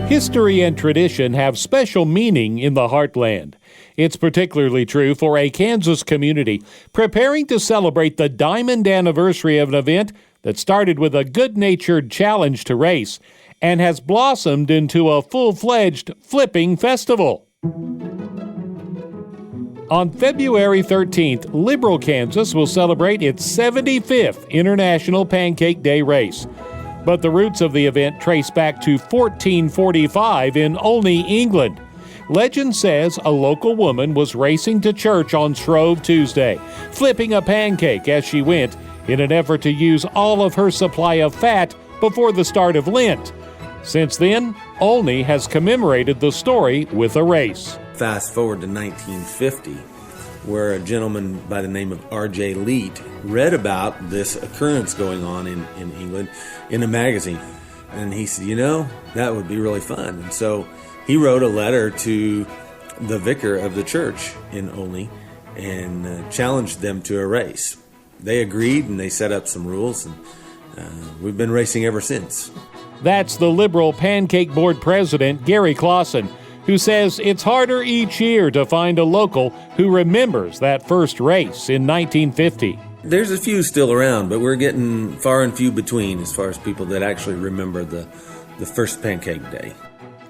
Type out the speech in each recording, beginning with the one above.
History and tradition have special meaning in the heartland. It's particularly true for a Kansas community preparing to celebrate the diamond anniversary of an event that started with a good-natured challenge to race and has blossomed into a full-fledged flipping festival. On February 13th, Liberal, Kansas will celebrate its 75th International Pancake Day Race. But the roots of the event trace back to 1445 in Olney, England. Legend says a local woman was racing to church on Shrove Tuesday, flipping a pancake as she went in an effort to use all of her supply of fat before the start of Lent. Since then, Olney has commemorated the story with a race. Fast forward to 1950, where a gentleman by the name of R.J. Leet read about this occurrence going on in England in a magazine. And he said, that would be really fun. And so he wrote a letter to the vicar of the church in Olney and challenged them to a race. They agreed and they set up some rules, and we've been racing ever since. That's the Liberal Pancake Board president, Gary Clausen, who says it's harder each year to find a local who remembers that first race in 1950. There's a few still around, but we're getting far and few between as far as people that actually remember the first Pancake Day.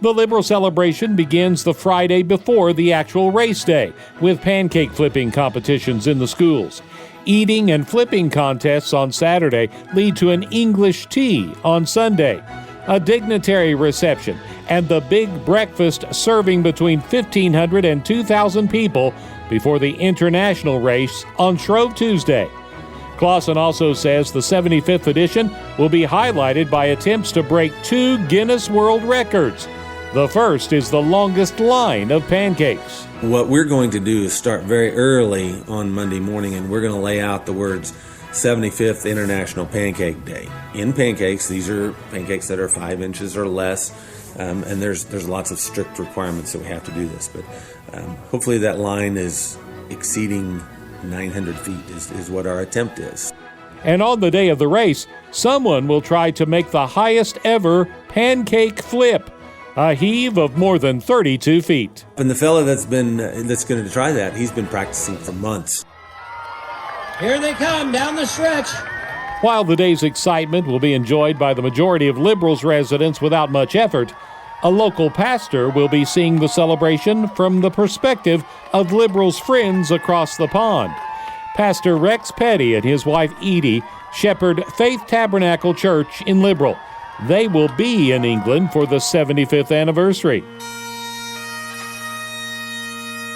The Liberal celebration begins the Friday before the actual race day, with pancake flipping competitions in the schools. Eating and flipping contests on Saturday lead to an English tea on Sunday, a dignitary reception, and the big breakfast serving between 1,500 and 2,000 people before the international race on Shrove Tuesday. Clausen also says the 75th edition will be highlighted by attempts to break 2 Guinness World Records. The first is the longest line of pancakes. What we're going to do is start very early on Monday morning, and we're going to lay out the words 75th International Pancake Day. In pancakes, these are pancakes that are 5 inches or less, and there's lots of strict requirements that we have to do this. But hopefully that line is exceeding 900 feet is what our attempt is. And on the day of the race, someone will try to make the highest ever pancake flip, a heave of more than 32 feet. And the fella that's going to try that, he's been practicing for months. Here they come down the stretch. While the day's excitement will be enjoyed by the majority of Liberals residents without much effort, a local pastor will be seeing the celebration from the perspective of Liberals' friends across the pond. Pastor Rex Petty and his wife Edie shepherd Faith Tabernacle Church in Liberal. They will be in England for the 75th anniversary.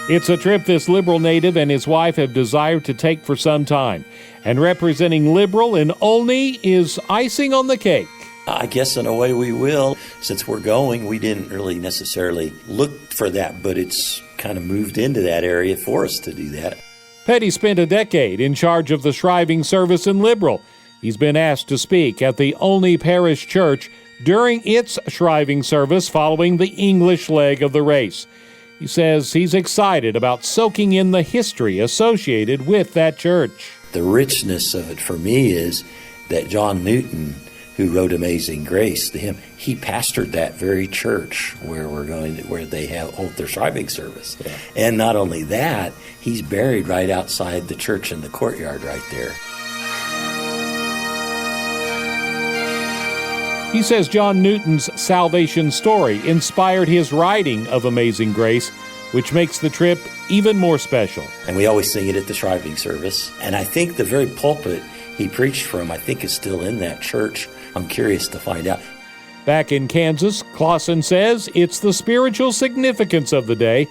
It's a trip this Liberal native and his wife have desired to take for some time. And representing Liberal in Olney is icing on the cake. I guess in a way we will. Since we're going, we didn't really necessarily look for that, but it's kind of moved into that area for us to do that. Petty spent a decade in charge of the shriving service in Liberal. He's been asked to speak at the Olney Parish Church during its shriving service following the English leg of the race. He says he's excited about soaking in the history associated with that church. The richness of it for me is that John Newton, who wrote Amazing Grace, to him, he pastored that very church where they hold their shriving service. Yeah. And not only that, he's buried right outside the church in the courtyard right there. He says John Newton's salvation story inspired his writing of Amazing Grace, which makes the trip even more special. And we always sing it at the shriving service. And I think the very pulpit he preached from, I think, is still in that church. I'm curious to find out. Back in Kansas, Clausen says it's the spiritual significance of the day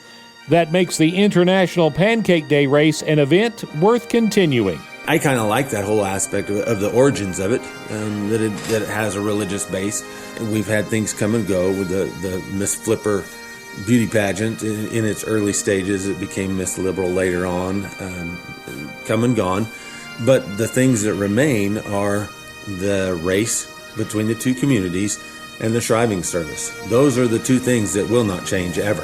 that makes the International Pancake Day Race an event worth continuing. I kind of like that whole aspect of the origins of it, that it has a religious base. We've had things come and go with the Miss Flipper beauty pageant in its early stages. It became Miss Liberal later on, come and gone. But the things that remain are the race between the two communities and the shriving service. Those are the two things that will not change ever.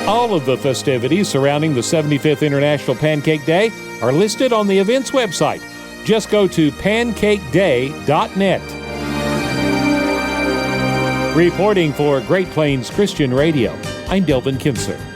All of the festivities surrounding the 75th International Pancake Day are listed on the event's website, Just go to pancakeday.net. Reporting for Great Plains Christian Radio, I'm Delvin Kinser.